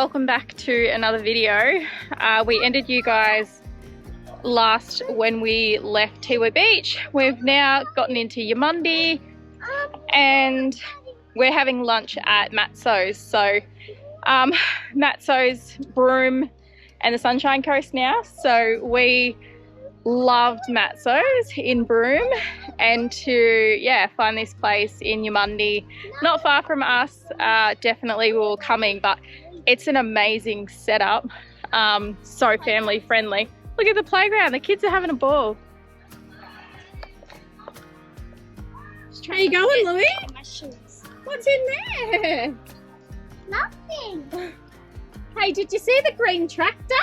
welcome back to another video. We ended you guys last when we left Tiwi Beach. We've now gotten into Eumundi and we're having lunch at Matso's. So Matso's, Broome and the Sunshine Coast now. So we loved Matso's in Broome, and to find this place in Eumundi, not far from us. Definitely we were coming, but it's an amazing setup, so family friendly. Look at the playground, the kids are having a ball. How you going, Louis? My shoes. What's in there? Nothing. Hey, did you see the green tractor?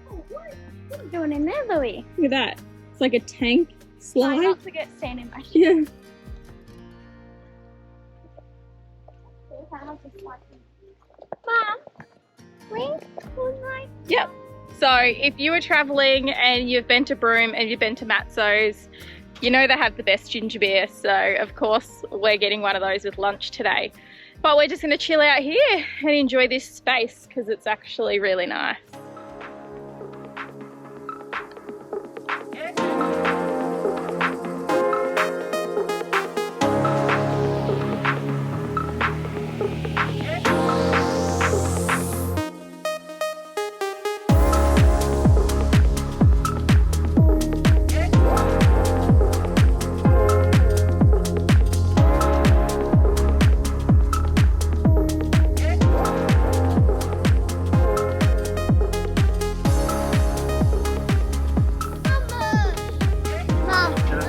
What are you doing in there, Louis? Look at that. It's like a tank slide. Try not to get sand in my shoes. Yeah. Mom, wink, right? Yep. So if you were travelling and you've been to Broome and you've been to Matso's, you know they have the best ginger beer. So of course we're getting one of those with lunch today. But we're just going to chill out here and enjoy this space because it's actually really nice.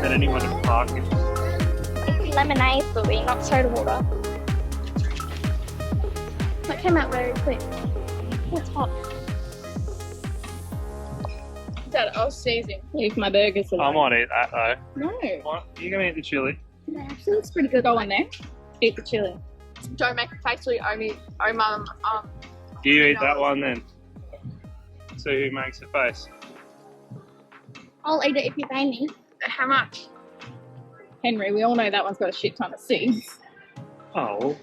Anyone in park? It's lemonade, Louis, not soda water. That came out very quick. It's hot. Dad, I was sneezing. Leave my burgers alone. I might eat that though. No. What? You gonna eat the chili? It actually looks pretty good. Go on there. Eat the chili. Don't make a face, Louis. Oh, mum. You eat that one then. See who makes the face. I'll eat it if you pay me. How much? Henry, we all know that one's got a shit ton of seeds. Oh,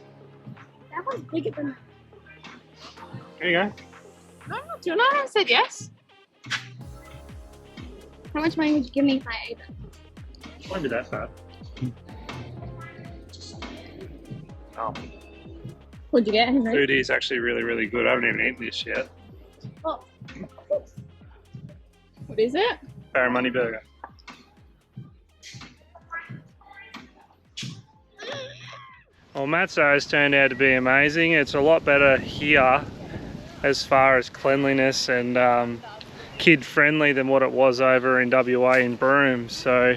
That one's bigger than here you go. No, do you know I said yes? How much money would you give me if I ate it? Won't be that bad. Oh, What'd you get, Henry? food is actually really, really good. I haven't even eaten this yet. Oh, What is it? Barramundi burger. Well, Matso's turned out to be amazing. It's a lot better here as far as cleanliness and kid-friendly than what it was over in WA in Broome. So,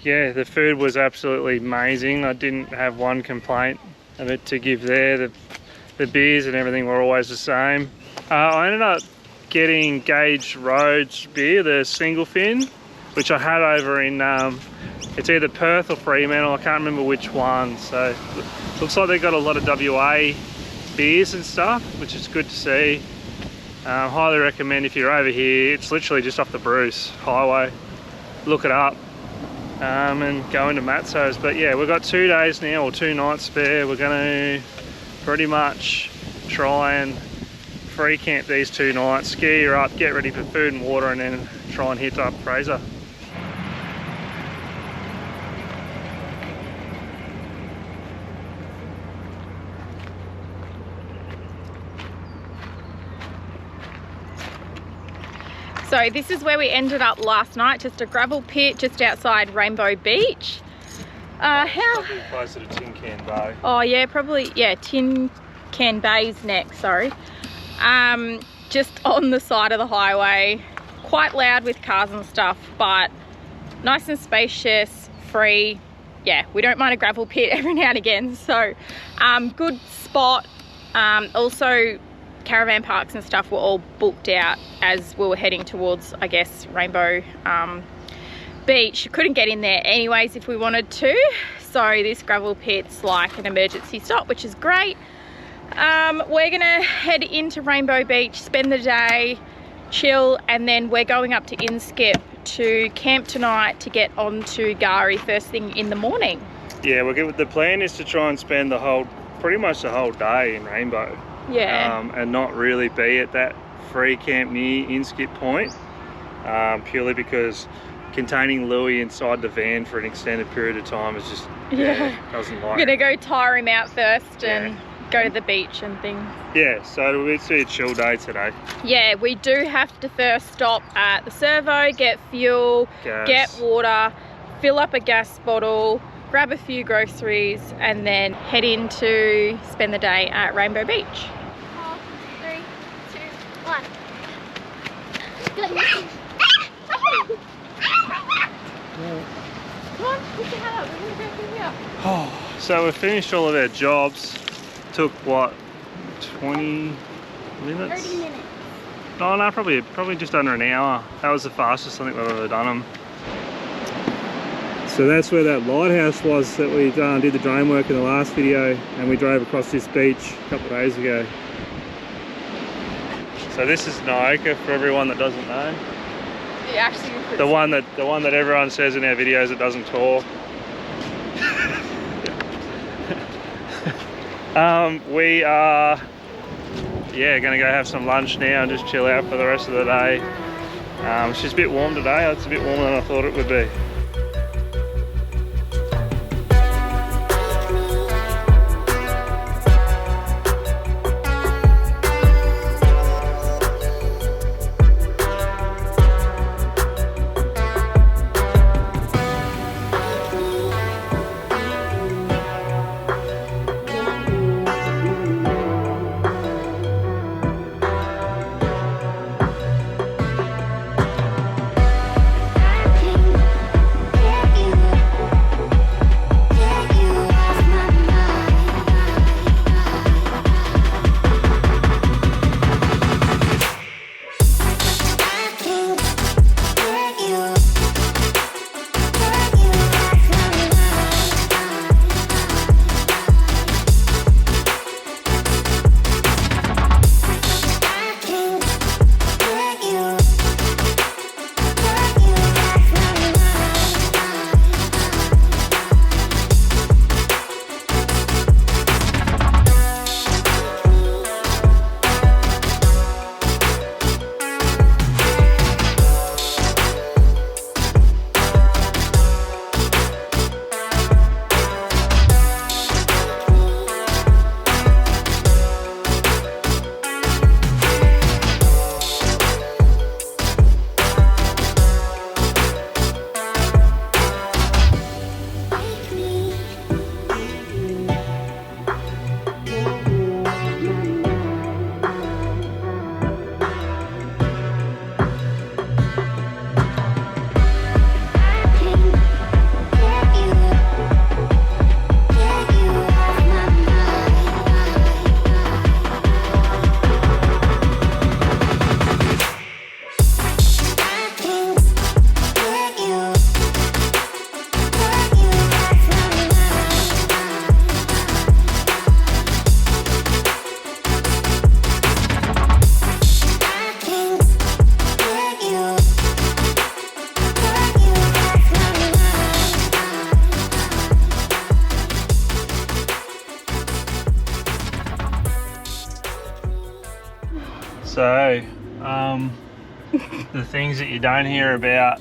yeah, the food was absolutely amazing. I didn't have one complaint of it to give there. The beers and everything were always the same. I ended up getting Gage Road's beer, the single fin, which I had over in it's either Perth or Fremantle, I can't remember which one. So looks like they've got a lot of WA beers and stuff, which is good to see. Highly recommend if you're over here. It's literally just off the Bruce Highway. Look it up and go into Matso's. But yeah, we've got 2 days now, or 2 nights spare. We're going to pretty much try and free camp these 2 nights, gear up, get ready for food and water, and then try and hit up Fraser. So this is where we ended up last night, just a gravel pit just outside Rainbow Beach. How? Closer to Tin Can Bay. Oh yeah, probably, yeah, Tin Can Bay's next, sorry. Just on the side of the highway, quite loud with cars and stuff, but nice and spacious, free. Yeah, we don't mind a gravel pit every now and again, so good spot. Also, caravan parks and stuff were all booked out as we were heading towards, I guess, Rainbow Beach. Couldn't get in there anyways if we wanted to, so this gravel pit's like an emergency stop, which is great. We're gonna head into Rainbow Beach, spend the day, chill, and then we're going up to Inskip to camp tonight to get on to Gari first thing in the morning. Yeah, the plan is to try and spend the whole pretty much the whole day in Rainbow. Yeah. And not really be at that free camp near Inskip Point, purely because containing Louis inside the van for an extended period of time is just, doesn't like We're gonna go tire him out first Yeah. and go to the beach and things. Yeah, so it's a chill day today. Yeah, we do have to first stop at the servo, get fuel, Gas. get water, fill up a gas bottle, grab a few groceries, and then head in to spend the day at Rainbow Beach. 4, 3, 2, 1. Goodness. Come on, put your head up. We're gonna go through here. So we finished all of our jobs. Took what, 20 minutes? 30 minutes. Oh no, probably just under an hour. That was the fastest I think we've ever done them. So that's where that lighthouse was that we did the drone work in the last video, and we drove across this beach a couple of days ago. So this is Naoka for everyone that doesn't know. The one that everyone says in our videos that doesn't talk. We are gonna go have some lunch now and just chill out for the rest of the day. It's just a bit warm today. It's a bit warmer than I thought it would be. So, the things that you don't hear about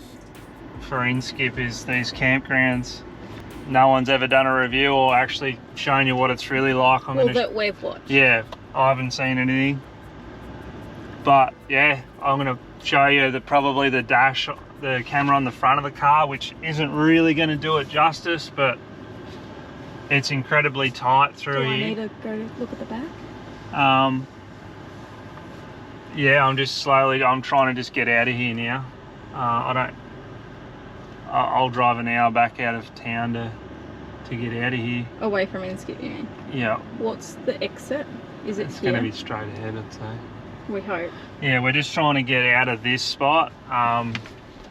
for Inskip is these campgrounds. No one's ever done a review or actually shown you what it's really like. That we've watched. Yeah, I haven't seen anything. But yeah, I'm going to show you probably the dash, the camera on the front of the car, which isn't really going to do it justice, but it's incredibly tight through here. Do I need to go look at the back? Yeah, I'm trying to just get out of here now. I'll drive an hour back out of town to get out of here. Away from Inskip, you mean? Yeah. What's the exit? Is it It's here? going to be straight ahead, I'd say. We hope. Yeah, we're just trying to get out of this spot.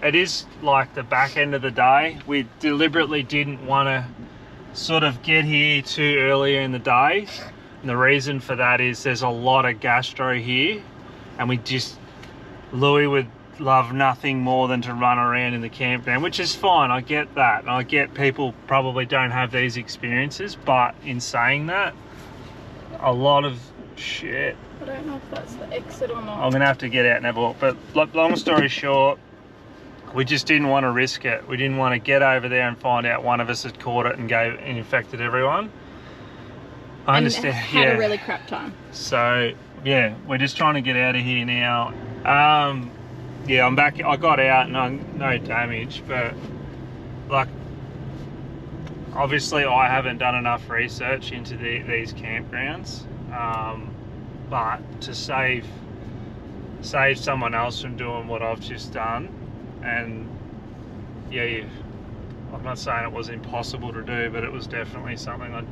It is like the back end of the day. We deliberately didn't want to sort of get here too early in the day. And the reason for that is there's a lot of gastro here. And Louis would love nothing more than to run around in the campground, which is fine. I get that. And I get people probably don't have these experiences, but in saying that, a lot of shit. I don't know if that's the exit or not. I'm gonna have to get out and have a look. But long story short, we just didn't want to risk it. We didn't want to get over there and find out one of us had caught it and infected everyone. I understand. Had a really crap time. So yeah, we're just trying to get out of here now. Yeah, I'm back. I got out and no damage, but like, obviously I haven't done enough research into these campgrounds, but to save someone else from doing what I've just done, and yeah, I'm not saying it was impossible to do, but it was definitely something I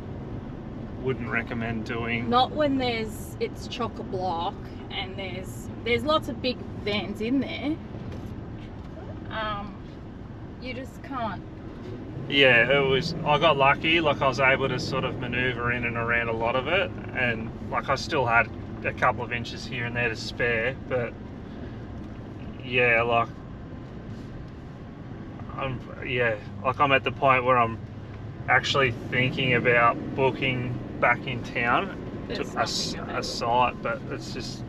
wouldn't recommend doing. Not when it's chock-a-block and there's lots of big vans in there. You just can't. Yeah, I got lucky, like I was able to sort of maneuver in and around a lot of it, and like I still had a couple of inches here and there to spare, but yeah, like I'm at the point where I'm actually thinking about booking back in town to a site, but it's just,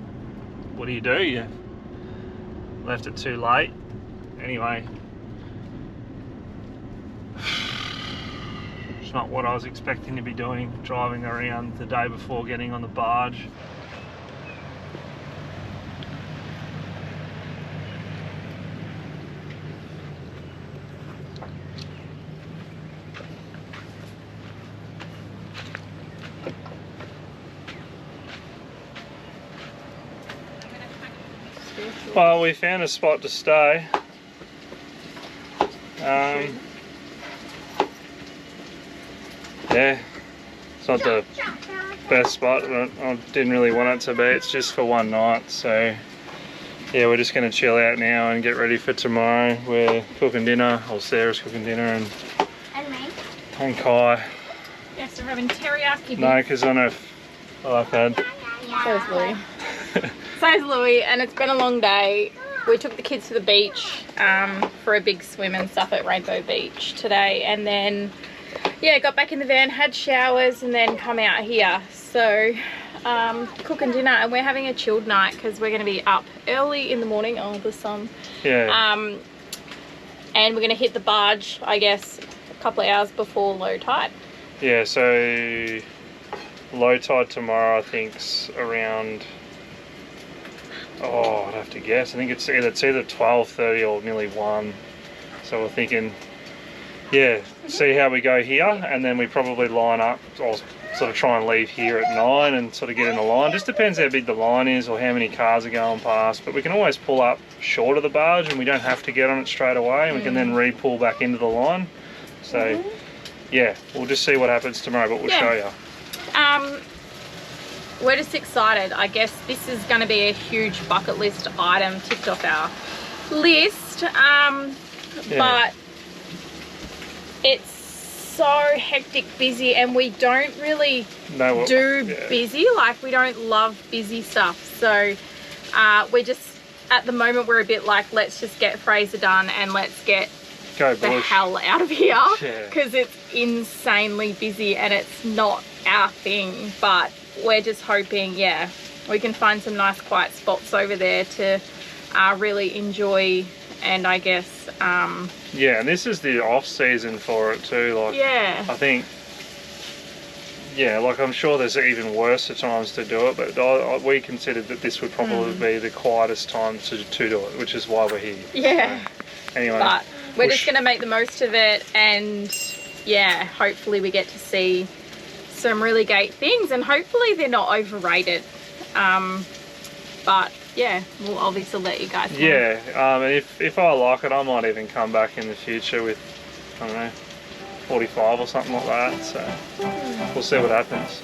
what do? You left it too late. Anyway, it's not what I was expecting to be doing, driving around the day before getting on the barge. Well, we found a spot to stay. Yeah, it's not the best spot, but I didn't really want it to be. It's just for one night, so yeah, we're just going to chill out now and get ready for tomorrow. We're cooking dinner, or Sarah's cooking dinner, and me. and Kai. Yes, we're having teriyaki. No, because I know I've had. So's Louie. So's Louie, and it's been a long day. We took the kids to the beach for a big swim and stuff at Rainbow Beach today, and then yeah, got back in the van, had showers, and then come out here. So cooking dinner, and we're having a chilled night because we're going to be up early in the morning. Oh, the sun. Yeah. And we're going to hit the barge, I guess, a couple of hours before low tide. Yeah, so low tide tomorrow, I think's around, oh, I'd have to guess. I think it's either 12:30 or nearly 1. So we're thinking, yeah, see how we go here, and then we probably line up. I'll sort of try and leave here at 9 and sort of get in the line. Just depends how big the line is or how many cars are going past. But we can always pull up short of the barge, and we don't have to get on it straight away. And we can then re-pull back into the line. So yeah, we'll just see what happens tomorrow, but we'll show you. We're just excited. I guess this is going to be a huge bucket list item ticked off our list. But it's so hectic busy, and we don't really do busy. Like, we don't love busy stuff. So we're just, at the moment, we're a bit like, let's just get Fraser done and let's get the hell out of here, because it's insanely busy and it's not our thing. But we're just hoping, yeah, we can find some nice quiet spots over there to really enjoy. And I guess yeah, and this is the off season for it too. Like, yeah, I think, yeah, like I'm sure there's even worse times to do it, but we considered that this would probably be the quietest time to do it, which is why we're here. Yeah. So, anyway, but we're just gonna make the most of it, and yeah, hopefully we get to see some really great things, and hopefully they're not overrated. But yeah, we'll obviously let you guys know. Yeah, and if I like it, I might even come back in the future with, I don't know, 45 or something like that. So we'll see what happens.